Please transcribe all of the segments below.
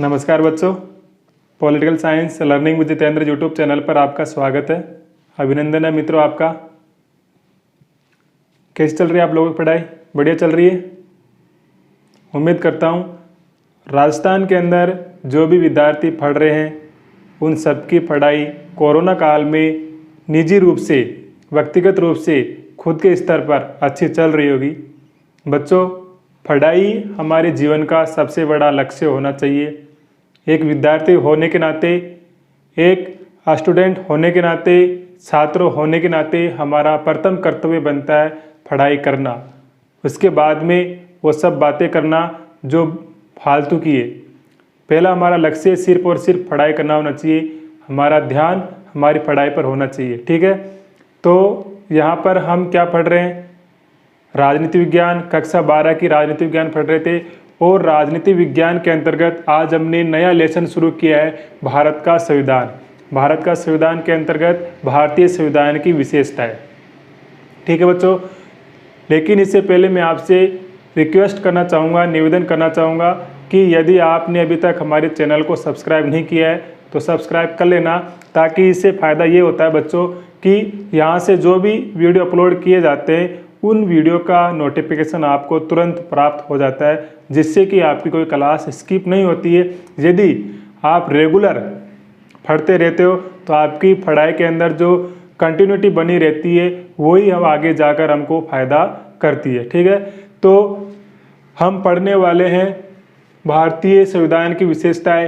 नमस्कार बच्चों, political science learning with Jitendra YouTube channel पर आपका स्वागत है। अभिनंदन है मित्रों आपका। कैसी चल रही है आप लोगों की पढ़ाई? बढ़िया चल रही है। उम्मीद करता हूँ राजस्थान के अंदर जो भी विद्यार्थी पढ़ रहे हैं उन सबकी पढ़ाई कोरोना काल में निजी रूप से, व्यक्तिगत रूप से, खुद के स्तर पर अच्छी चल रही होगी। बच्चों, पढ़ाई हमारे जीवन का सबसे बड़ा लक्ष्य होना चाहिए। एक विद्यार्थी होने के नाते, एक स्टूडेंट होने के नाते, छात्र होने के नाते हमारा प्रथम कर्तव्य बनता है पढ़ाई करना। उसके बाद में वो सब बातें करना जो फालतू की है। पहला हमारा लक्ष्य सिर्फ और सिर्फ पढ़ाई करना होना चाहिए। हमारा ध्यान हमारी पढ़ाई पर होना चाहिए। ठीक है, तो यहाँ पर हम क्या पढ़ रहे हैं? राजनीति विज्ञान, कक्षा 12 की राजनीति विज्ञान पढ़ रहे थे। और राजनीति विज्ञान के अंतर्गत आज हमने नया लेसन शुरू किया है, भारत का संविधान। भारत का संविधान के अंतर्गत भारतीय संविधान की विशेषताएं। ठीक है बच्चों, लेकिन इससे पहले मैं आपसे रिक्वेस्ट करना चाहूँगा, निवेदन करना चाहूँगा कि यदि आपने अभी तक हमारे चैनल को सब्सक्राइब नहीं किया है तो सब्सक्राइब कर लेना, ताकि इससे फ़ायदा ये होता है बच्चों कि यहाँ से जो भी वीडियो अपलोड किए जाते हैं उन वीडियो का नोटिफिकेशन आपको तुरंत प्राप्त हो जाता है, जिससे कि आपकी कोई क्लास स्किप नहीं होती है। यदि आप रेगुलर पढ़ते रहते हो तो आपकी पढ़ाई के अंदर जो कंटिन्यूटी बनी रहती है वही हम आगे जाकर हमको फ़ायदा करती है। ठीक है, तो हम पढ़ने वाले हैं भारतीय संविधान की विशेषताएं।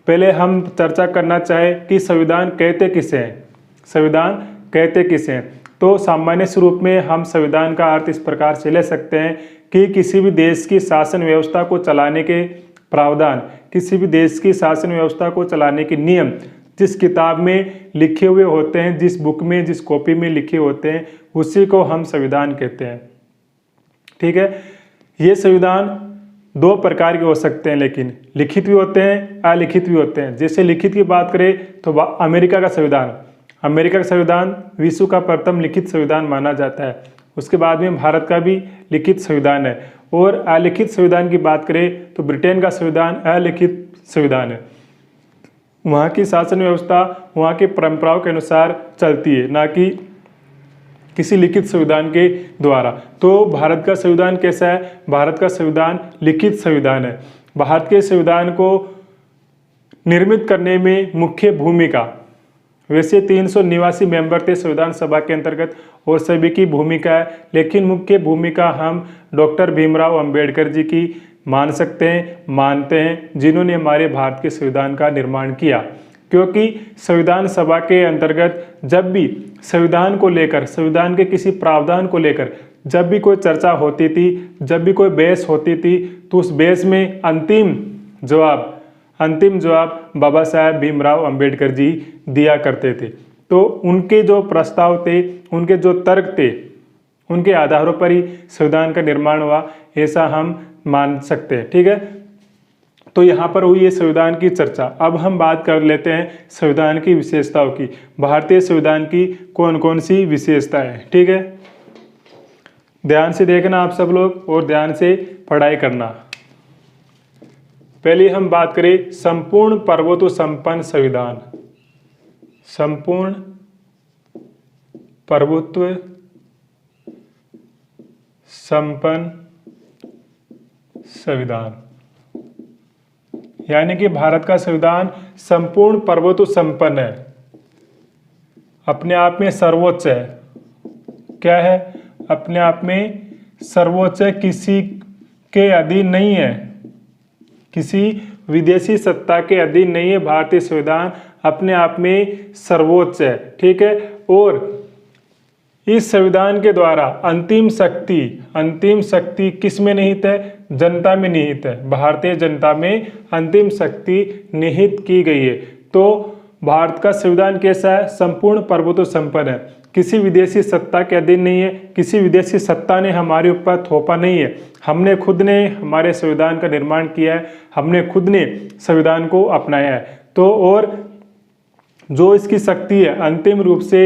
पहले हम चर्चा करना चाहें कि संविधान कहते किसे हैं। संविधान कहते किसे हैं? तो सामान्य स्वरूप में हम संविधान का अर्थ इस प्रकार से ले सकते हैं कि किसी भी देश की शासन व्यवस्था को चलाने के प्रावधान, किसी भी देश की शासन व्यवस्था को चलाने के नियम जिस किताब में लिखे हुए होते हैं, जिस बुक में, जिस कॉपी में लिखे होते हैं, उसी को हम संविधान कहते हैं। ठीक है, ये संविधान दो प्रकार के हो सकते हैं, लेकिन लिखित भी होते हैं, अलिखित भी होते हैं। जैसे लिखित की बात करें तो अमेरिका का संविधान, अमेरिका का संविधान विश्व का प्रथम लिखित संविधान माना जाता है। उसके बाद में भारत का भी लिखित संविधान है। और अलिखित संविधान की बात करें तो ब्रिटेन का संविधान अलिखित संविधान है। वहाँ की शासन व्यवस्था वहाँ के परंपराओं के अनुसार चलती है, ना कि किसी लिखित संविधान के द्वारा। तो भारत का संविधान कैसा है? भारत का संविधान लिखित संविधान है। भारत के संविधान को निर्मित करने में मुख्य भूमिका, वैसे 389 मेंबर थे संविधान सभा के अंतर्गत और सभी की भूमिका है, लेकिन मुख्य भूमिका हम डॉक्टर भीमराव अंबेडकर जी की मान सकते हैं, मानते हैं, जिन्होंने हमारे भारत के संविधान का निर्माण किया। क्योंकि संविधान सभा के अंतर्गत जब भी संविधान को लेकर, संविधान के किसी प्रावधान को लेकर जब भी कोई चर्चा होती थी, जब भी कोई बहस होती थी, तो उस बहस में अंतिम जवाब बाबा साहेब भीमराव अंबेडकर जी दिया करते थे। तो उनके जो प्रस्ताव थे, उनके जो तर्क थे, उनके आधारों पर ही संविधान का निर्माण हुआ, ऐसा हम मान सकते हैं। ठीक है, तो यहाँ पर हुई है संविधान की चर्चा। अब हम बात कर लेते हैं संविधान की विशेषताओं की। भारतीय संविधान की कौन कौन सी विशेषताएं हैं? ठीक है, ध्यान से देखना आप सब लोग और ध्यान से पढ़ाई करना। पहले हम बात करें संपूर्ण प्रभुत्व संपन्न संविधान। संपूर्ण प्रभुत्व संपन्न संविधान, यानी कि भारत का संविधान संपूर्ण प्रभुत्व संपन्न है, अपने आप में सर्वोच्च है। क्या है? अपने आप में सर्वोच्च है, किसी के अधीन नहीं है, किसी विदेशी सत्ता के अधीन नहीं है। भारतीय संविधान अपने आप में सर्वोच्च है। ठीक है, और इस संविधान के द्वारा अंतिम शक्ति किस में निहित है? जनता में निहित है। भारतीय जनता में अंतिम शक्ति निहित की गई है। तो भारत का संविधान कैसा है? संपूर्ण प्रभुत्व संपन्न है, किसी विदेशी सत्ता के अधीन नहीं है, किसी विदेशी सत्ता ने हमारे ऊपर थोपा नहीं है। हमने खुद ने हमारे संविधान का निर्माण किया है, हमने खुद ने संविधान को अपनाया है। तो और जो इसकी शक्ति है अंतिम रूप से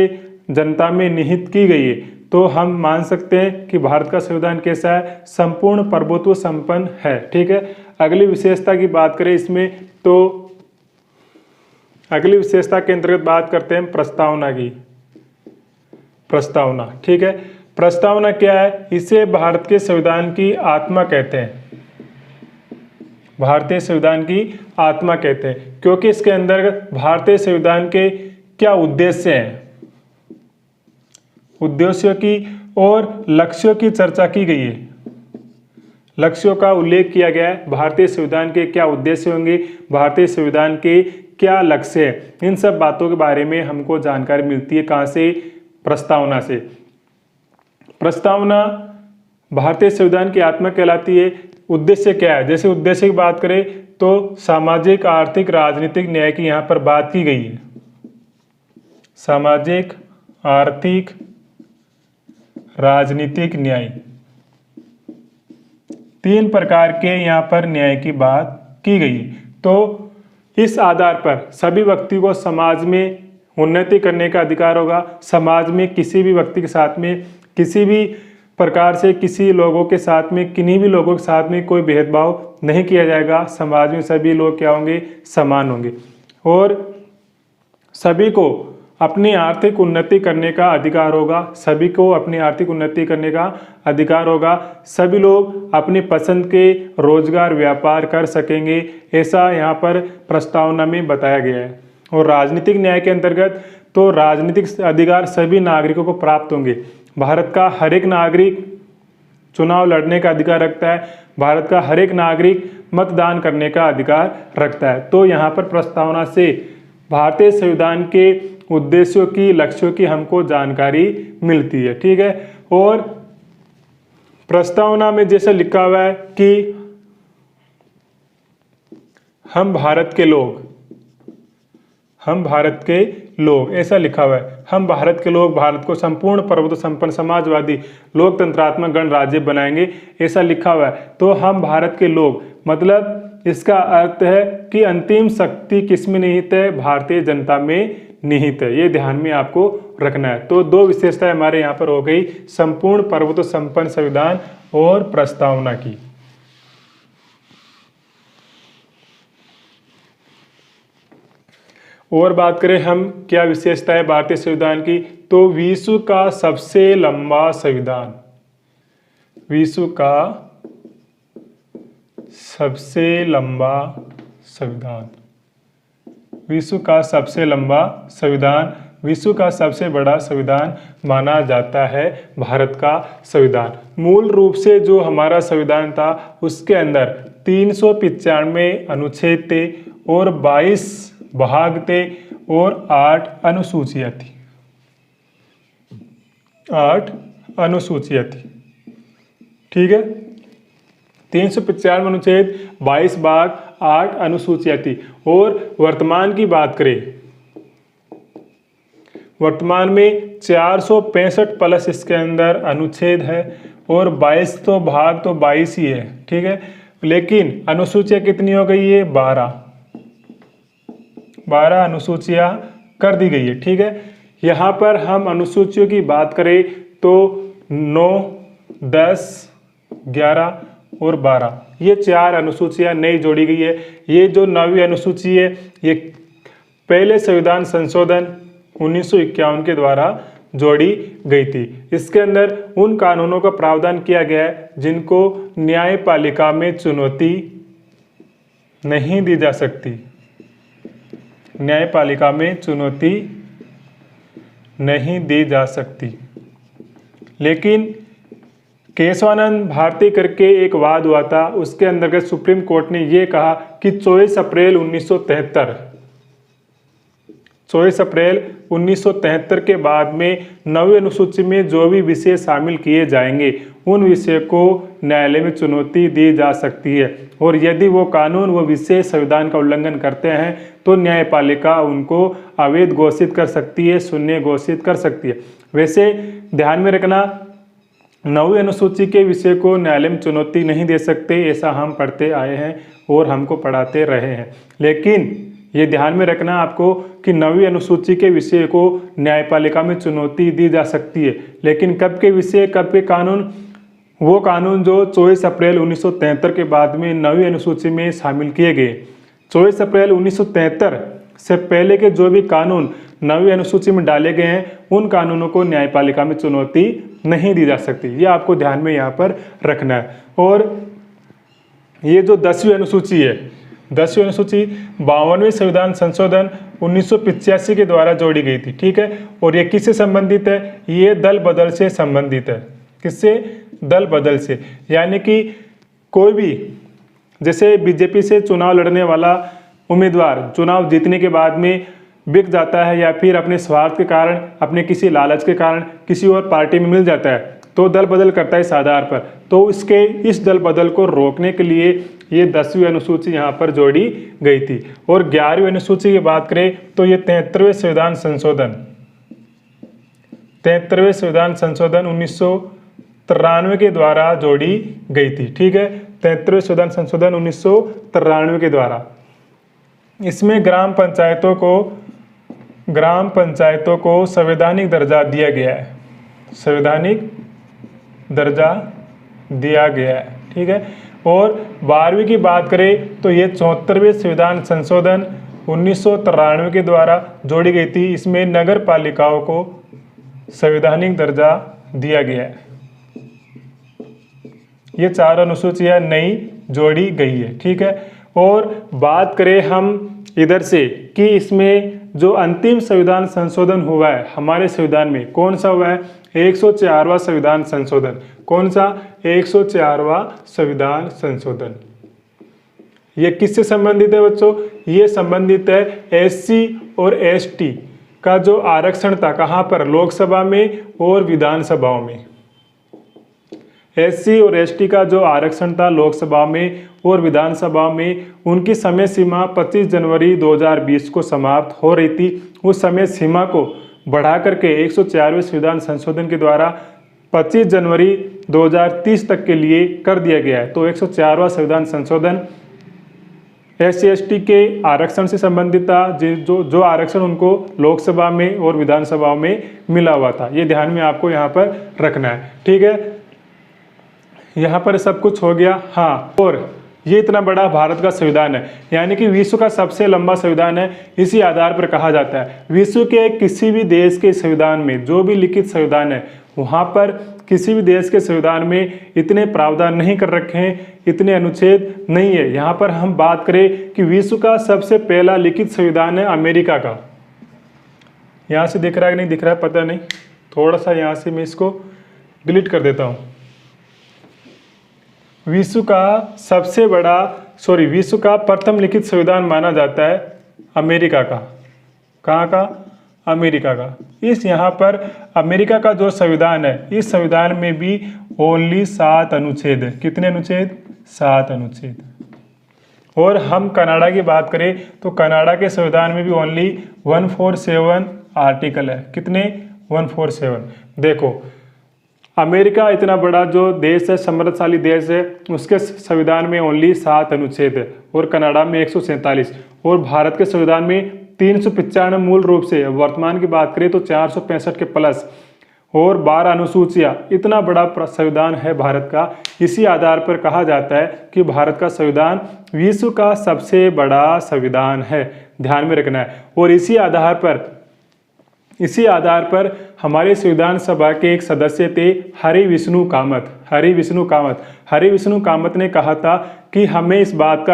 जनता में निहित की गई है। तो हम मान सकते हैं कि भारत का संविधान कैसा है, संपूर्ण प्रभुत्व संपन्न है। ठीक है, अगली विशेषता की बात करें इसमें, तो अगली विशेषता के अंतर्गत बात करते हैं प्रस्तावना की। प्रस्तावना, ठीक है, प्रस्तावना क्या है, इसे भारत के संविधान की आत्मा कहते हैं। भारतीय संविधान की आत्मा कहते हैं क्योंकि इसके अंतर्गत भारतीय संविधान के क्या उद्देश्य हैं, उद्देश्यों की और लक्ष्यों की चर्चा की गई है। लक्ष्यों का उल्लेख किया गया है, भारतीय संविधान के क्या उद्देश्य होंगे, भारतीय संविधान के क्या लक्ष्य है, इन सब बातों के बारे में हमको जानकारी मिलती है। कहाँ से, प्रस्तावना से। प्रस्तावना भारतीय संविधान की आत्मा कहलाती है। उद्देश्य क्या है, जैसे उद्देश्य की बात करें तो सामाजिक, आर्थिक, राजनीतिक न्याय की यहाँ पर बात की गई है। सामाजिक, आर्थिक, राजनीतिक न्याय, 3 प्रकार के यहाँ पर न्याय की बात की गई है। तो इस आधार पर सभी व्यक्ति को समाज में उन्नति करने का अधिकार होगा। समाज में किसी भी व्यक्ति के साथ में, किसी भी प्रकार से, किसी लोगों के साथ में, किन्हीं भी लोगों के साथ में कोई भेदभाव नहीं किया जाएगा। समाज में सभी लोग क्या होंगे, समान होंगे और सभी को अपनी आर्थिक उन्नति करने का अधिकार होगा। सभी को अपनी आर्थिक उन्नति करने का अधिकार होगा। सभी लोग अपनी पसंद के रोजगार, व्यापार कर सकेंगे, ऐसा यहाँ पर प्रस्तावना में बताया गया है। और राजनीतिक न्याय के अंतर्गत तो राजनीतिक अधिकार सभी नागरिकों को प्राप्त होंगे। भारत का हर एक नागरिक चुनाव लड़ने का अधिकार रखता है। भारत का हर एक नागरिक मतदान करने का अधिकार रखता है। तो यहाँ पर प्रस्तावना से भारतीय संविधान के उद्देश्यों की, लक्ष्यों की हमको जानकारी मिलती है। ठीक है, और प्रस्तावना में जैसे लिखा हुआ है कि हम भारत के लोग, हम भारत के लोग, ऐसा लिखा हुआ है। हम भारत के लोग भारत को संपूर्ण प्रभुत्व संपन्न, समाजवादी, लोकतंत्रात्मक गणराज्य बनाएंगे, ऐसा लिखा हुआ है। तो हम भारत के लोग मतलब इसका अर्थ है कि अंतिम शक्ति किसमें निहित है, भारतीय जनता में निहित है। ये ध्यान में आपको रखना है। तो 2 विशेषताएं हमारे यहाँ पर हो गई, संपूर्ण प्रभुत्व संपन्न संविधान और प्रस्तावना की। और बात करें हम क्या विशेषता है भारतीय संविधान की, तो विश्व का सबसे लंबा संविधान, विश्व का सबसे लंबा संविधान, विश्व का सबसे लंबा संविधान, विश्व का सबसे बड़ा संविधान माना जाता है भारत का संविधान। मूल रूप से जो हमारा संविधान था उसके अंदर 395 अनुच्छेद थे और 22 भाग थे और 8 अनुसूचियां थी, 8 अनुसूचियां थी। ठीक है, 395 अनुच्छेद, 22 भाग, 8 अनुसूचियां थी। और वर्तमान की बात करें, वर्तमान में 465 प्लस इसके अंदर अनुच्छेद है और 22 तो भाग तो 22 ही है। ठीक है, लेकिन अनुसूचियां कितनी हो गई है, 12 अनुसूचियां कर दी गई है। ठीक है, यहाँ पर हम अनुसूचियों की बात करें तो 9, 10, 11 और 12 ये 4 अनुसूचियां नई जोड़ी गई है। ये जो 9वीं अनुसूची है ये पहले संविधान संशोधन 1951 के द्वारा जोड़ी गई थी। इसके अंदर उन कानूनों का प्रावधान किया गया है जिनको न्यायपालिका में चुनौती नहीं दी जा सकती, न्यायपालिका में चुनौती नहीं दी जा सकती। लेकिन केशवानंद भारती करके एक वाद हुआ था, उसके अंतर्गत सुप्रीम कोर्ट ने यह कहा कि 24 अप्रैल 1973 के बाद में 9वीं अनुसूची में जो भी विषय शामिल किए जाएंगे उन विषय को न्यायालय में चुनौती दी जा सकती है। और यदि वो कानून, वो विषय संविधान का उल्लंघन करते हैं तो न्यायपालिका उनको अवैध घोषित कर सकती है, शून्य घोषित कर सकती है। वैसे ध्यान में रखना, 9वीं अनुसूची के विषय को न्यायालय में चुनौती नहीं दे सकते, ऐसा हम पढ़ते आए हैं और हमको पढ़ाते रहे हैं। लेकिन ये ध्यान में रखना आपको कि 9वीं अनुसूची के विषय को न्यायपालिका में चुनौती दी जा सकती है, लेकिन कब के विषय, कब के कानून? वो कानून जो 24 अप्रैल 1973 के बाद में 9वीं अनुसूची में शामिल किए गए। 24 अप्रैल 1973 से पहले के जो भी कानून 9वीं अनुसूची में डाले गए हैं, उन कानूनों को न्यायपालिका में चुनौती नहीं दी जा सकती। ये आपको ध्यान में यहाँ पर रखना है। और ये जो 10वीं अनुसूची है, 10वीं अनुसूची 52वें संविधान संशोधन 1985 के द्वारा जोड़ी गई थी, ठीक है। और ये किससे संबंधित है? ये दल बदल से संबंधित है। किससे? दल बदल से। यानी कि कोई भी, जैसे बीजेपी से चुनाव लड़ने वाला उम्मीदवार चुनाव जीतने के बाद में बिक जाता है या फिर अपने स्वार्थ के कारण, अपने किसी लालच के कारण किसी और पार्टी में मिल जाता है, तो दल बदल करता है इस आधार पर। तो इस दल बदल को रोकने के लिए ये 10वीं अनुसूची यहाँ पर जोड़ी गई थी। और 11वीं अनुसूची की बात करें तो ये 73वें संविधान संशोधन 1993 के द्वारा जोड़ी गई थी, ठीक है। 73वें संविधान संशोधन 1993 के द्वारा। इसमें ग्राम पंचायतों को संवैधानिक दर्जा दिया गया है, संवैधानिक दर्जा दिया गया है, ठीक है। और 12वीं की बात करें तो ये 74वें संविधान संशोधन 1993 के द्वारा जोड़ी गई थी। इसमें नगर पालिकाओं को संवैधानिक दर्जा दिया गया है। ये 4 अनुसूचियां नई जोड़ी गई है, ठीक है। और बात करें हम इधर से कि इसमें जो अंतिम संविधान संशोधन हुआ है हमारे संविधान में, कौन सा हुआ है? 104वां संविधान संशोधन। कौन सा? 104वां संविधान संशोधन। ये किससे संबंधित है बच्चों? ये संबंधित है एससी और एसटी का जो आरक्षण था, कहाँ पर? लोकसभा में और विधानसभाओं में। एससी और एसटी का जो आरक्षण था लोकसभा में और विधानसभा में, उनकी समय सीमा 25 जनवरी 2020 को समाप्त हो रही थी। उस समय सीमा को बढ़ा करके 104वें संविधान संशोधन के द्वारा 25 जनवरी 2030 तक के लिए कर दिया गया है। तो 104वां संविधान संशोधन एससी एसटी के आरक्षण से संबंधित था, जो आरक्षण उनको लोकसभा में और विधानसभाओं में मिला हुआ था। ये ध्यान में आपको यहाँ पर रखना है, ठीक है। यहाँ पर सब कुछ हो गया। हाँ, और ये इतना बड़ा भारत का संविधान है, यानी कि विश्व का सबसे लंबा संविधान है। इसी आधार पर कहा जाता है विश्व के किसी भी देश के संविधान में, जो भी लिखित संविधान है, वहाँ पर किसी भी देश के संविधान में इतने प्रावधान नहीं कर रखे हैं, इतने अनुच्छेद नहीं है। यहाँ पर हम बात करें कि विश्व का सबसे पहला लिखित संविधान है अमेरिका का। यहाँ से दिख रहा है कि नहीं दिख रहा है पता नहीं, थोड़ा सा यहाँ से मैं इसको डिलीट कर देता हूँ। विश्व का प्रथम लिखित संविधान माना जाता है अमेरिका का। कहाँ का? अमेरिका का। इस यहाँ पर अमेरिका का जो संविधान है, इस संविधान में भी ओनली 7 अनुच्छेद है। कितने अनुच्छेद? 7 अनुच्छेद। और हम कनाडा की बात करें तो कनाडा के संविधान में भी ओनली 147 आर्टिकल है। कितने? 147। देखो, अमेरिका इतना बड़ा जो देश है, समृद्धशाली देश है, उसके संविधान में ओनली 7 अनुच्छेद है और कनाडा में 147। और भारत के संविधान में 395 मूल रूप से, वर्तमान की बात करें तो 465 के प्लस और 12 अनुसूचियाँ। इतना बड़ा संविधान है भारत का। इसी आधार पर कहा जाता है कि भारत का संविधान विश्व का सबसे बड़ा संविधान है, ध्यान में रखना है। और इसी आधार पर हमारे संविधान सभा के एक सदस्य थे हरि विष्णु कामत ने कहा था कि हमें इस बात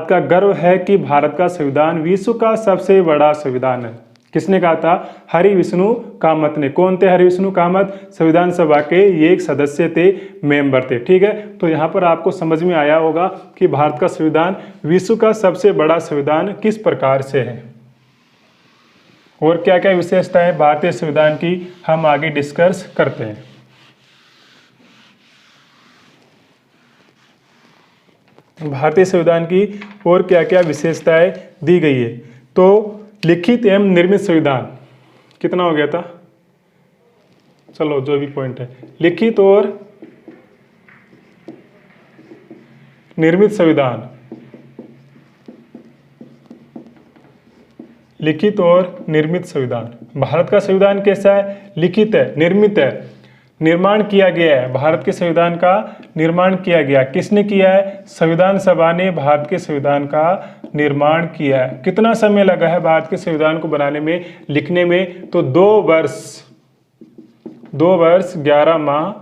का गर्व है कि भारत का संविधान विश्व का सबसे बड़ा संविधान है। किसने कहा था? हरि विष्णु कामत ने। कौन थे हरि विष्णु कामत? संविधान सभा के ये एक सदस्य थे, मेंबर थे, ठीक है। तो यहाँ पर आपको समझ में आया होगा कि भारत का संविधान विश्व का सबसे बड़ा संविधान किस प्रकार से है और क्या क्या विशेषताएं भारतीय संविधान की हम आगे डिस्कस करते हैं। भारतीय संविधान की और क्या क्या विशेषताएं दी गई है। तो लिखित एवं निर्मित संविधान कितना हो गया था? चलो जो भी पॉइंट है, लिखित और निर्मित संविधान। लिखित और निर्मित संविधान। भारत का संविधान कैसा है? लिखित है, निर्मित है, निर्माण किया गया है। भारत के संविधान का निर्माण किया गया। किसने किया है? संविधान सभा ने भारत के संविधान का निर्माण किया है। कितना समय लगा है भारत के संविधान को बनाने में, लिखने में? तो 2 वर्ष 11 माह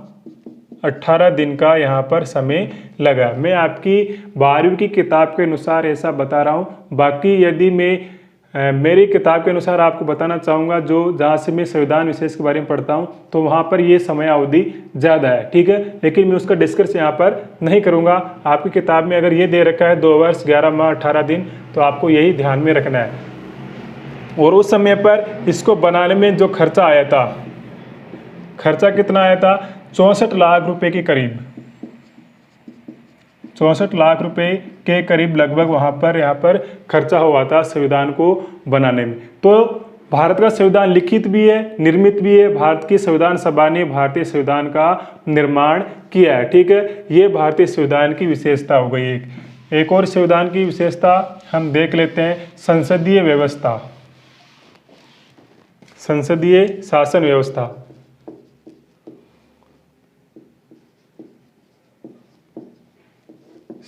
18 दिन का यहाँ पर समय लगा। मैं आपकी 12वीं की किताब के अनुसार ऐसा बता रहा हूँ। बाकी यदि मैं मेरी किताब के अनुसार आपको बताना चाहूँगा, जो जहाँ से मैं संविधान विशेष के बारे में पढ़ता हूँ, तो वहाँ पर ये समय अवधि ज़्यादा है, ठीक है। लेकिन मैं उसका डिस्कस यहाँ पर नहीं करूँगा। आपकी किताब में अगर ये दे रखा है 2 वर्ष 11 माह 18 दिन, तो आपको यही ध्यान में रखना है। और उस समय पर इसको बनाने में जो खर्चा आया था, खर्चा कितना आया था? 64 लाख रुपए के करीब, 64 लाख रुपए के करीब लगभग वहाँ पर यहाँ पर खर्चा हुआ था संविधान को बनाने में। तो भारत का संविधान लिखित भी है, निर्मित भी है। भारत की संविधान सभा ने भारतीय संविधान का निर्माण किया है, ठीक है। ये भारतीय संविधान की विशेषता हो गई। एक और संविधान की विशेषता हम देख लेते हैं, संसदीय व्यवस्था, संसदीय शासन व्यवस्था।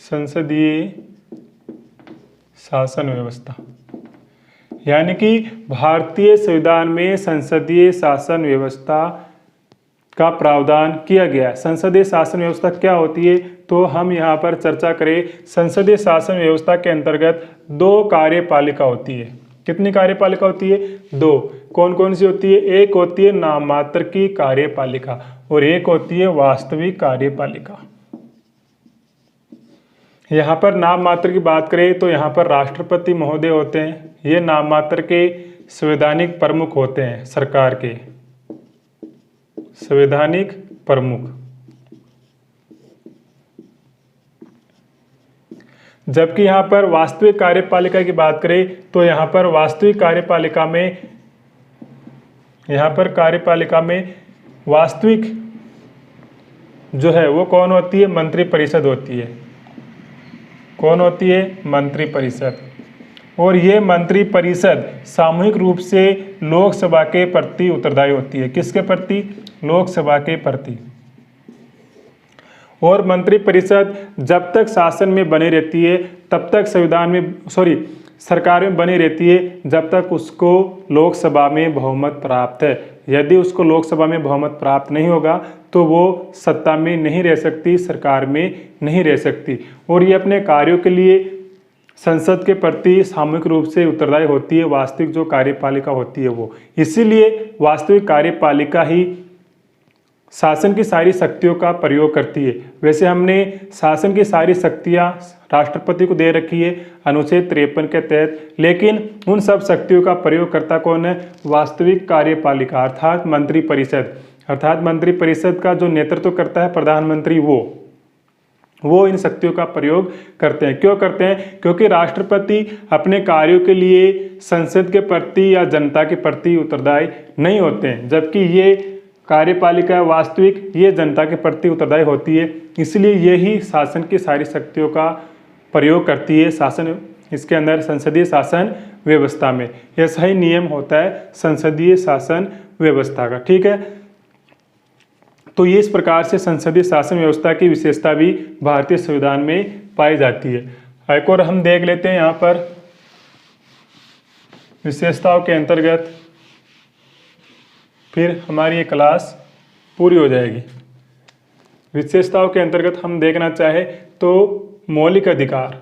संसदीय शासन व्यवस्था, यानी कि भारतीय संविधान में संसदीय शासन व्यवस्था का प्रावधान किया गया है। संसदीय शासन व्यवस्था क्या होती है, तो हम यहाँ पर चर्चा करें। संसदीय शासन व्यवस्था के अंतर्गत 2 कार्यपालिका होती है। कितनी कार्यपालिका होती है? 2। कौन कौन सी होती है? एक होती है नाम मात्र की कार्यपालिका और एक होती है वास्तविक कार्यपालिका। यहाँ पर नाम मात्र की बात करें तो यहाँ पर राष्ट्रपति महोदय होते हैं। ये नाम मात्र के संवैधानिक प्रमुख होते हैं, सरकार के संवैधानिक प्रमुख। जबकि यहाँ पर वास्तविक कार्यपालिका की बात करें तो यहाँ पर वास्तविक कार्यपालिका में, यहाँ पर कार्यपालिका में वास्तविक जो है वो कौन होती है? मंत्रिपरिषद होती है। कौन होती है? मंत्रिपरिषद। और ये मंत्रिपरिषद सामूहिक रूप से लोकसभा के प्रति उत्तरदायी होती है। किसके प्रति? लोकसभा के प्रति। और मंत्रिपरिषद जब तक शासन में बनी रहती है तब तक सरकार में बनी रहती है जब तक उसको लोकसभा में बहुमत प्राप्त है। यदि उसको लोकसभा में बहुमत प्राप्त नहीं होगा तो वो सत्ता में नहीं रह सकती, सरकार में नहीं रह सकती। और ये अपने कार्यों के लिए संसद के प्रति सामूहिक रूप से उत्तरदायी होती है। वास्तविक जो कार्यपालिका होती है वो, इसीलिए वास्तविक कार्यपालिका ही शासन की सारी शक्तियों का प्रयोग करती है। वैसे हमने शासन की सारी शक्तियां राष्ट्रपति को दे रखी है अनुच्छेद 53 के तहत, लेकिन उन सब शक्तियों का प्रयोग करता कौन है? वास्तविक कार्यपालिका अर्थात मंत्रिपरिषद। अर्थात मंत्रिपरिषद का जो नेतृत्व करता है प्रधानमंत्री, वो इन शक्तियों का प्रयोग करते हैं। क्यों करते हैं? क्योंकि राष्ट्रपति अपने कार्यों के लिए संसद के प्रति या जनता के प्रति उत्तरदायी नहीं होते हैं, जबकि ये कार्यपालिका वास्तविक ये जनता के प्रति उत्तरदायी होती है। इसलिए यही शासन की सारी शक्तियों का प्रयोग करती है शासन, इसके अंदर संसदीय शासन व्यवस्था में। ऐसा ही नियम होता है संसदीय शासन व्यवस्था का, ठीक है। तो ये इस प्रकार से संसदीय शासन व्यवस्था की विशेषता भी भारतीय संविधान में पाई जाती है। एक और हम देख लेते हैं यहाँ पर विशेषताओं के अंतर्गत, फिर हमारी ये क्लास पूरी हो जाएगी। विशेषताओं के अंतर्गत हम देखना चाहे तो मौलिक अधिकार,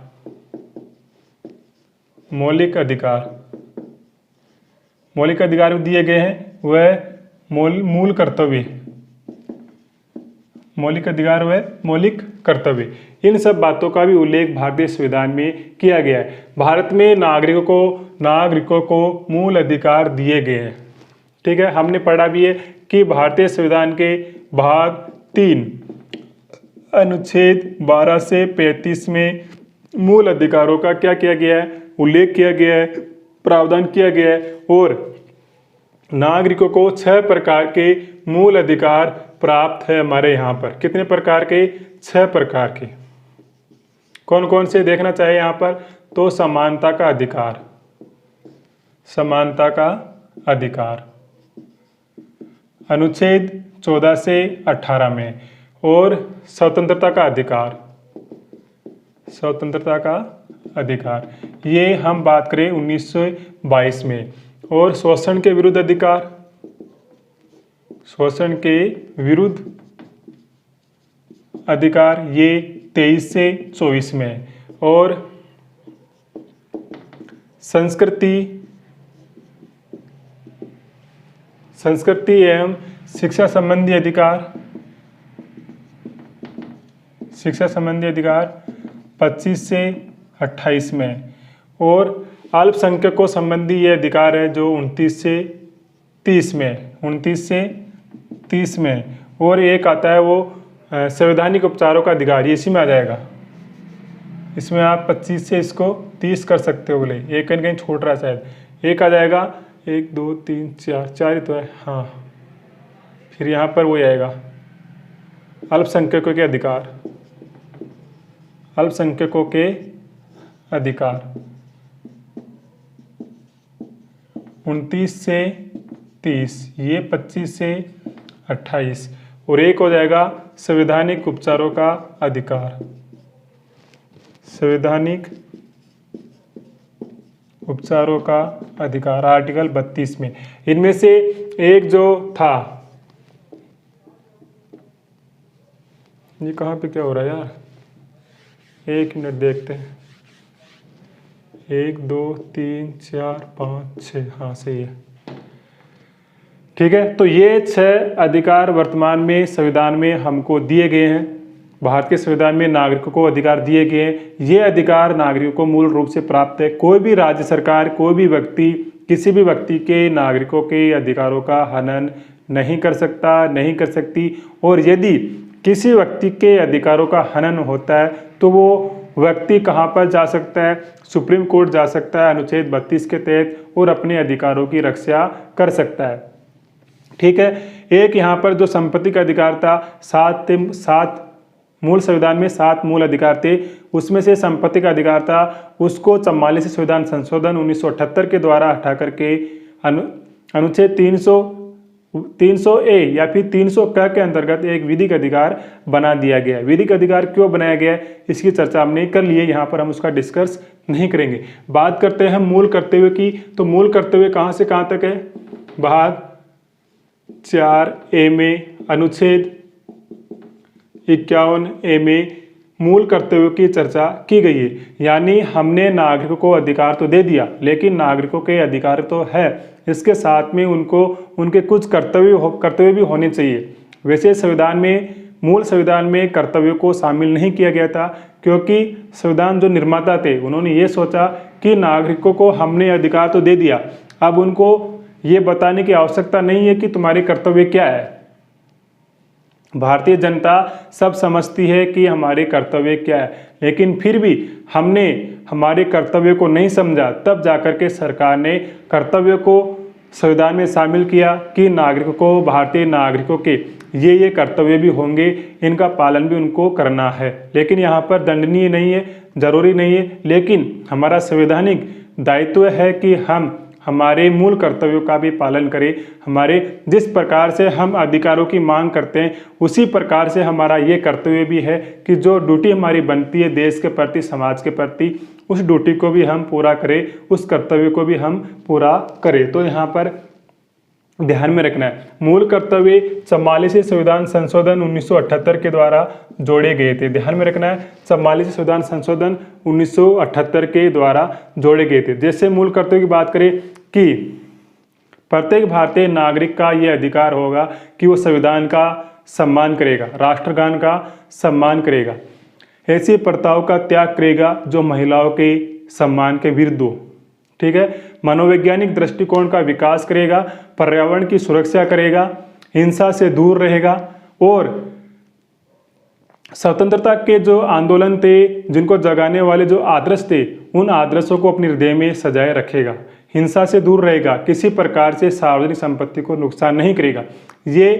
मौलिक अधिकार दिए गए हैं वह मूल कर्तव्य, मौलिक अधिकार व मौलिक कर्तव्य, इन सब बातों का भी उल्लेख भारतीय संविधान में किया गया है। भारत में नागरिकों को मूल अधिकार दिए गए हैं, ठीक है। हमने पढ़ा भी है कि भारतीय संविधान के भाग 3 अनुच्छेद 12 से 35 में मूल अधिकारों का क्या किया गया है? उल्लेख किया गया है, प्रावधान किया गया है। और नागरिकों को 6 प्रकार के मूल अधिकार प्राप्त है हमारे यहाँ पर। कितने प्रकार के? 6 प्रकार के। कौन कौन से देखना चाहिए यहाँ पर? तो समानता का अधिकार, समानता का अधिकार अनुच्छेद 14 से 18 में, और स्वतंत्रता का अधिकार, स्वतंत्रता का अधिकार ये हम बात करें 1922 में, और शोषण के विरुद्ध अधिकार, शोषण के विरुद्ध अधिकार ये 23 से 24 में, और संस्कृति एवं शिक्षा संबंधी अधिकार, शिक्षा संबंधी अधिकार 25 से 28 में, और अल्पसंख्यकों संबंधी ये अधिकार है जो 29 से 30 में, 29 से 30 में, और एक आता है वो संवैधानिक उपचारों का अधिकार, ये इसी में आ जाएगा। इसमें आप 25 से इसको 30 कर सकते हो, बोले एक कहीं कहीं छूट रहा है शायद, एक आ जाएगा 1 2 3 4, 4 ही तो है, हाँ। फिर यहाँ पर वो आएगा अल्पसंख्यकों के अधिकार, अल्पसंख्यकों के अधिकार 29 से 30, ये 25 से 28, और एक हो जाएगा संवैधानिक उपचारों का अधिकार, संवैधानिक उपचारों का अधिकार आर्टिकल 32 में। इनमें से एक जो था, ये कहाँ पे क्या हो रहा है यार, 1 मिनट देखते हैं, 1 2 3 4 5 6, हाँ सही है, ठीक है। तो ये 6 अधिकार वर्तमान में संविधान में हमको दिए गए हैं, भारत के संविधान में नागरिकों को अधिकार दिए गए हैं। ये अधिकार नागरिकों को मूल रूप से प्राप्त है। कोई भी राज्य सरकार, कोई भी व्यक्ति किसी भी व्यक्ति के नागरिकों के अधिकारों का हनन नहीं कर सकता, नहीं कर सकती, और यदि किसी व्यक्ति के अधिकारों का हनन होता है तो वो व्यक्ति कहाँ पर जा सकता है, सुप्रीम कोर्ट जा सकता है अनुच्छेद 32 के तहत, और अपने अधिकारों की रक्षा कर सकता है, ठीक है। एक यहाँ पर जो संपत्ति का अधिकार था, 7 मूल संविधान में 7 मूल अधिकार थे, उसमें से संपत्ति का अधिकार था, उसको 44 संविधान संशोधन 1978 के द्वारा हटा करके अनुच्छेद 300 ए या फिर 300 क के अंतर्गत एक विधिक अधिकार बना दिया गया। विधिक अधिकार क्यों बनाया गया, इसकी चर्चा हमने कर ली है, यहाँ पर हम उसका डिस्कस नहीं करेंगे। बात करते हैं मूल कर्तव्य की, तो मूल कर्तव्य कहाँ से कहाँ तक है, भाग 4A में अनुच्छेद 51A में मूल कर्तव्यों की चर्चा की गई है। यानी हमने नागरिकों को अधिकार तो दे दिया, लेकिन नागरिकों के अधिकार तो है, इसके साथ में उनको उनके कुछ कर्तव्य भी होने चाहिए। वैसे संविधान में, मूल संविधान में कर्तव्यों को शामिल नहीं किया गया था, क्योंकि संविधान जो निर्माता थे उन्होंने ये सोचा कि नागरिकों को हमने अधिकार तो दे दिया, अब उनको ये बताने की आवश्यकता नहीं है कि तुम्हारे कर्तव्य क्या है। भारतीय जनता सब समझती है कि हमारे कर्तव्य क्या है, लेकिन फिर भी हमने हमारे कर्तव्य को नहीं समझा, तब जाकर के सरकार ने कर्तव्य को संविधान में शामिल किया कि नागरिकों को, भारतीय नागरिकों के ये कर्तव्य भी होंगे, इनका पालन भी उनको करना है। लेकिन यहाँ पर दंडनीय नहीं है, जरूरी नहीं है, लेकिन हमारा संवैधानिक दायित्व है कि हम हमारे मूल कर्तव्यों का भी पालन करें। हमारे जिस प्रकार से हम अधिकारों की मांग करते हैं, उसी प्रकार से हमारा ये कर्तव्य भी है कि जो ड्यूटी हमारी बनती है देश के प्रति, समाज के प्रति, उस ड्यूटी को भी हम पूरा करें, उस कर्तव्य को भी हम पूरा करें। तो यहाँ पर ध्यान में रखना है, मूल कर्तव्य 44वें संविधान संशोधन 1978 के द्वारा जोड़े गए थे। ध्यान में रखना है, 44वें संविधान संशोधन 1978 के द्वारा जोड़े गए थे। जैसे मूल कर्तव्य की बात करें कि प्रत्येक भारतीय नागरिक का यह अधिकार होगा कि वो संविधान का सम्मान करेगा, राष्ट्रगान का सम्मान करेगा, ऐसी प्रथाओं का त्याग करेगा जो महिलाओं के सम्मान के विरुद्ध हो, ठीक है, मनोवैज्ञानिक दृष्टिकोण का विकास करेगा, पर्यावरण की सुरक्षा करेगा, हिंसा से दूर रहेगा, और स्वतंत्रता के जो आंदोलन थे, जिनको जगाने वाले जो आदर्श थे, उन आदर्शों को अपने हृदय में सजाए रखेगा, हिंसा से दूर रहेगा, किसी प्रकार से सार्वजनिक संपत्ति को नुकसान नहीं करेगा। ये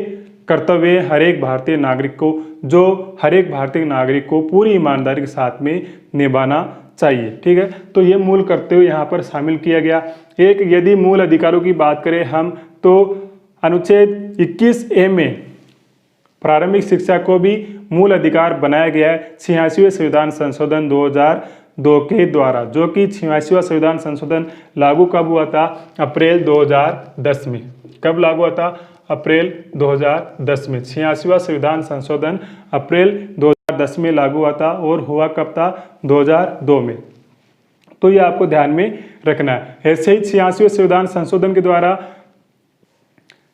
कर्तव्य हर एक भारतीय नागरिक को, जो हर एक भारतीय नागरिक को पूरी ईमानदारी के साथ में निभाना चाहिए। ठीक है, तो ये मूल कर्तव्य यहाँ पर शामिल किया गया। एक यदि मूल अधिकारों की बात करें हम तो अनुच्छेद 21A में प्रारंभिक शिक्षा को भी मूल अधिकार बनाया गया है 86वें संविधान संशोधन 2002 के द्वारा, जो कि 86वां संविधान संशोधन लागू कब हुआ था? अप्रैल 2010 में। कब लागू हुआ था? अप्रैल 2010 में। 86वां संविधान संशोधन अप्रैल 2010 में लागू हुआ था और हुआ कब था? 2002 में। तो ये आपको ध्यान में रखना है। ऐसे ही 86वें संविधान संशोधन के द्वारा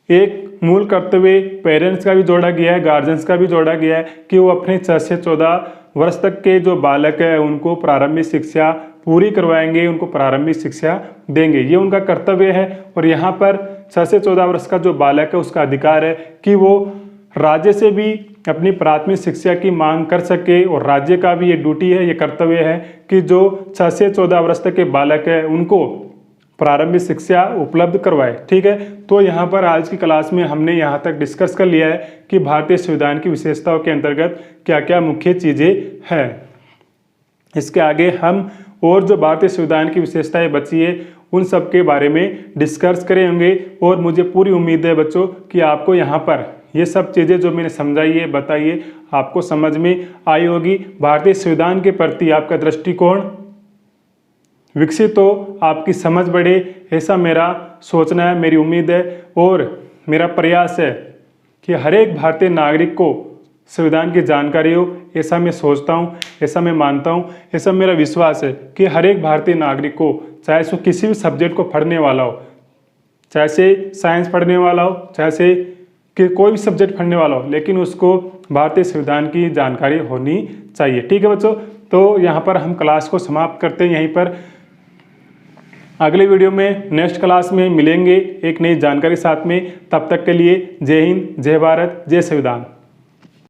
एक मूल कर्तव्य पेरेंट्स का भी जोड़ा गया है, गार्जियंस का भी जोड़ा गया है कि वो अपने 6 से 14 वर्ष तक के जो बालक है उनको प्रारंभिक शिक्षा पूरी करवाएंगे, उनको प्रारंभिक शिक्षा देंगे, ये उनका कर्तव्य है। और यहाँ पर 6 से 14 वर्ष का जो बालक है उसका अधिकार है कि वो राज्य से भी अपनी प्राथमिक शिक्षा की मांग कर सके, और राज्य का भी ये ड्यूटी है, ये कर्तव्य है कि जो 6 से 14 वर्ष तक के बालक है उनको प्रारंभिक शिक्षा उपलब्ध करवाए। ठीक है, तो यहाँ पर आज की क्लास में हमने यहाँ तक डिस्कस कर लिया है कि भारतीय संविधान की विशेषताओं के अंतर्गत क्या क्या मुख्य चीज़ें हैं। इसके आगे हम और जो भारतीय संविधान की विशेषताएं बची है उन सब के बारे में डिस्कस करेंगे। और मुझे पूरी उम्मीद है बच्चों कि आपको यहाँ पर ये सब चीज़ें जो मैंने समझाई है, बताई है, आपको समझ में आई होगी। भारतीय संविधान के प्रति आपका दृष्टिकोण विकसित हो, आपकी समझ बढ़े, ऐसा मेरा सोचना है, मेरी उम्मीद है और मेरा प्रयास है कि हर एक भारतीय नागरिक को संविधान की जानकारी हो। ऐसा मैं सोचता हूँ, ऐसा मैं मानता हूँ, ऐसा मेरा विश्वास है कि हर एक भारतीय नागरिक को, चाहे वो किसी भी सब्जेक्ट को पढ़ने वाला हो, चाहे से साइंस पढ़ने वाला हो, चाहे से कि कोई भी सब्जेक्ट पढ़ने वाला हो, लेकिन उसको भारतीय संविधान की जानकारी होनी चाहिए। ठीक है बच्चों, तो यहाँ पर हम क्लास को समाप्त करते हैं यहीं पर। अगले वीडियो में नेक्स्ट क्लास में मिलेंगे एक नई जानकारी साथ में। तब तक के लिए जय हिंद, जय भारत, जय संविधान।